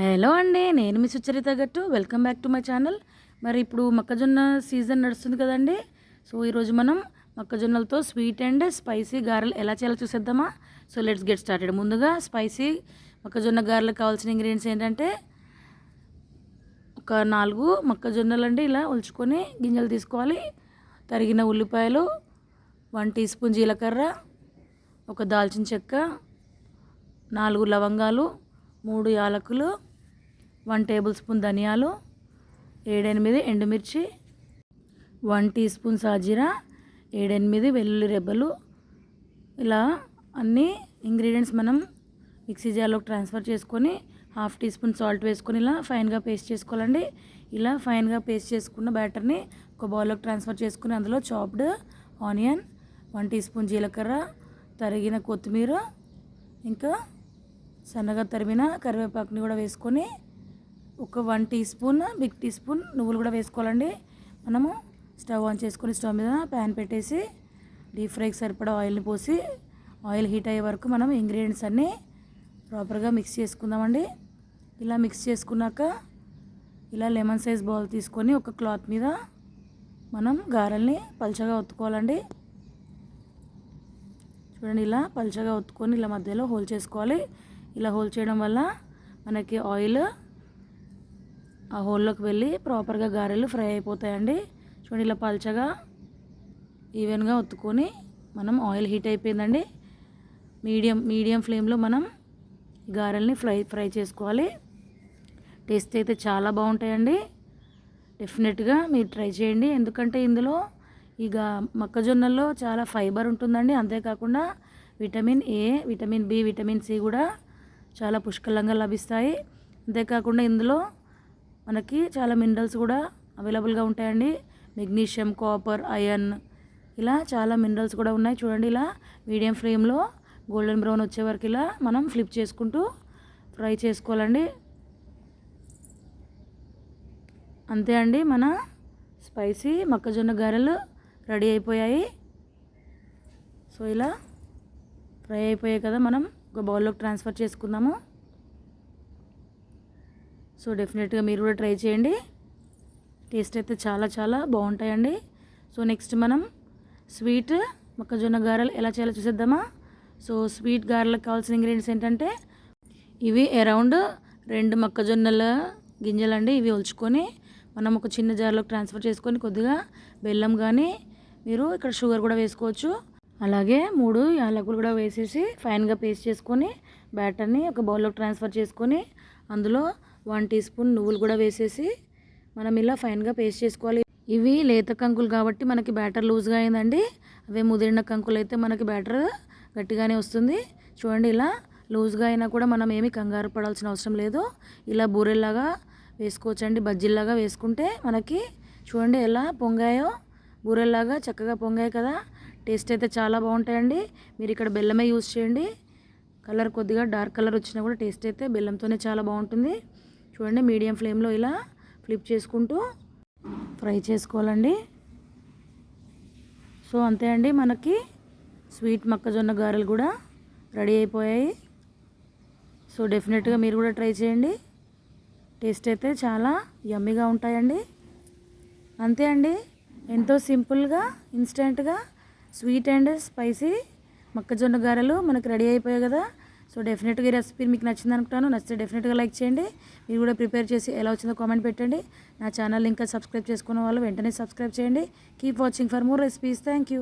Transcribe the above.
Hello అండి, నేను మీ సుచరిత గట్టు. Welcome back to my channel. మరి ఇప్పుడు మొక్కజొన్న సీజన్ నడుస్తుంది కదండి. సో ఈరోజు మనం మొక్కజొన్నలతో స్వీట్ అండ్ స్పైసీ గారెలు ఎలా చేయాలో చూసేద్దామా. So let's get started. ముందుగా స్పైసీ మొక్కజొన్న గారెలకు కావాల్సిన ఇంగ్రీడియంట్స్ ఏంటంటే, ఒక 4 మొక్కజొన్నలు అండి ఇలా ఉల్చుకొని గింజలు తీసుకోవాలి. తరిగిన ఉల్లిపాయలు, 1 టీ స్పూన్ జీలకర్ర, ఒక దాల్చిన చెక్క, 4 లవంగాలు, 3 యాలకులు, 1 టేబుల్ స్పూన్ ధనియాలు, 7-8 ఎండుమిర్చి, 1 టీ స్పూన్ సాజీరా, 7-8 వెల్లుల్లి రెబ్బలు. ఇలా అన్ని ఇంగ్రీడియంట్స్ మనం మిక్సీ జార్లోకి ట్రాన్స్ఫర్ చేసుకొని 1/2 టీ స్పూన్ సాల్ట్ వేసుకొని ఇలా ఫైన్గా పేస్ట్ చేసుకోవాలండి. ఇలా ఫైన్గా పేస్ట్ చేసుకున్న బ్యాటర్ని ఒక బౌల్లోకి ట్రాన్స్ఫర్ చేసుకుని అందులో చాప్డ్ ఆనియన్, 1 టీ స్పూన్ జీలకర్ర, తరిగిన కొత్తిమీర, ఇంకా సన్నగా తరిమిన కరివేపాకుని కూడా వేసుకొని ఒక 1 teaspoon big teaspoon నువ్వులు కూడా వేసుకోవాలండి. మనము స్టవ్ ఆన్ చేసుకొని స్టవ్ మీద ప్యాన్ పెట్టేసి డీప్ ఫ్రైకి సరిపడా ఆయిల్ని పోసి ఆయిల్ హీట్ అయ్యే వరకు మనం ఇంగ్రీడియంట్స్ అన్నీ ప్రాపర్గా మిక్స్ చేసుకుందామండి. ఇలా మిక్స్ చేసుకున్నాక ఇలా లెమన్ సైజ్ బౌల్ తీసుకొని ఒక క్లాత్ మీద మనం గారెల్ని పల్చగా ఒత్తుకోవాలండి. చూడండి, ఇలా పల్చగా ఒత్తుకొని ఇలా మధ్యలో హోల్ చేసుకోవాలి. ఇలా హోల్ చేయడం వల్ల మనకి ఆయిల్ ఆ హోల్లోకి వెళ్ళి ప్రాపర్గా గారెలు ఫ్రై అయిపోతాయండి. చూడండి, ఇలా పల్చగా ఈవెన్గా ఒత్తుకొని మనం ఆయిల్ హీట్ అయిపోయిందండి. మీడియం ఫ్లేమ్లో మనం గారెల్ని ఫ్రై చేసుకోవాలి. టేస్ట్ అయితే చాలా బాగుంటాయండి. డెఫినెట్గా మీరు ట్రై చేయండి. ఎందుకంటే ఇందులో ఇక మొక్కజొన్నల్లో చాలా ఫైబర్ ఉంటుందండి. అంతేకాకుండా vitamin A, vitamin B, vitamin C కూడా చాలా పుష్కలంగా లభిస్తాయి. అంతేకాకుండా ఇందులో మనకి చాలా మినరల్స్ కూడా అవైలబుల్గా ఉంటాయండి. మెగ్నీషియం, కాపర్, ఐరన్, ఇలా చాలా మినరల్స్ కూడా ఉన్నాయి. చూడండి, ఇలా మీడియం ఫ్లేమ్లో గోల్డెన్ బ్రౌన్ వచ్చే వరకు ఇలా మనం ఫ్లిప్ చేసుకుంటూ ఫ్రై చేసుకోవాలండి. అంతే అండి, మన స్పైసీ మొక్కజొన్న గారెలు రెడీ అయిపోయాయి. సో ఇలా ఫ్రై అయిపోయాయి కదా, మనం ఒక బౌల్లోకి ట్రాన్స్ఫర్ చేసుకుందాము. సో డెఫినెట్గా మీరు కూడా ట్రై చేయండి. టేస్ట్ అయితే చాలా చాలా బాగుంటాయండి. సో నెక్స్ట్ మనం స్వీట్ మొక్కజొన్న గారెలు ఎలా చేయాలో చూసేద్దామా. సో స్వీట్ గారెలకు కావాల్సిన ఇంగ్రీడియంట్స్ ఏంటంటే, ఇవి అరౌండ్ 2 మొక్కజొన్నల గింజలండి. ఇవి ఒలుచుకొని మనం ఒక చిన్న జార్లోకి ట్రాన్స్ఫర్ చేసుకొని కొద్దిగా బెల్లం కానీ, మీరు ఇక్కడ షుగర్ కూడా వేసుకోవచ్చు. అలాగే 3 యాలకులు కూడా వేసేసి ఫైన్గా పేస్ట్ చేసుకొని బ్యాటర్ని ఒక బౌల్లోకి ట్రాన్స్ఫర్ చేసుకొని అందులో 1 టీ స్పూన్ నువ్వులు కూడా వేసేసి మనం ఇలా ఫైన్గా పేస్ట్ చేసుకోవాలి. ఇవి లేత కంకులు కాబట్టి మనకి బ్యాటర్ లూజ్గా అయిందండి. అవే ముదిరిన కంకులు అయితే మనకి బ్యాటర్ గట్టిగానే వస్తుంది. చూడండి, ఇలా లూజ్గా అయినా కూడా మనం ఏమి కంగారు పడాల్సిన అవసరం లేదు. ఇలా బూరెల్లాగా వేసుకోవచ్చండి. బజ్జీల్లాగా వేసుకుంటే మనకి చూడండి ఎలా పొంగాయో, బూరెల్లాగా చక్కగా పొంగాయి కదా. టేస్ట్ అయితే చాలా బాగుంటాయండి. మీరు ఇక్కడ బెల్లమే యూజ్ చేయండి. కలర్ కొద్దిగా డార్క్ కలర్ వచ్చినా కూడా టేస్ట్ అయితే బెల్లంతోనే చాలా బాగుంటుంది. చూడండి, మీడియం ఫ్లేమ్లో ఇలా ఫ్లిప్ చేసుకుంటూ ఫ్రై చేసుకోవాలండి. సో అంతే అండి, మనకి స్వీట్ మొక్కజొన్న గారెలు కూడా రెడీ అయిపోయాయి. సో డెఫినెట్గా మీరు కూడా ట్రై చేయండి. టేస్ట్ అయితే చాలా యమ్మీగా ఉంటాయండి. అంతే అండి, ఎంతో సింపుల్గా ఇన్స్టెంట్గా స్వీట్ అండ్ స్పైసీ మొక్కజొన్న గారెలు మనకు రెడీ అయిపోయాయి కదా. సో డెఫినెట్గా ఈ రెసిపీ మీకు నచ్చింది అనుకుంటాను. నచ్చితే డెఫినెట్గా లైక్ చేయండి. మీరు కూడా ప్రిపేర్ చేసి ఎలా వచ్చిందో కామెంట్ పెట్టండి. నా ఛానల్ ఇంకా సబ్స్క్రైబ్ చేసుకున్న వాళ్ళు వెంటనే సబ్స్క్రైబ్ చేయండి. Keep watching for more recipes. Thank you.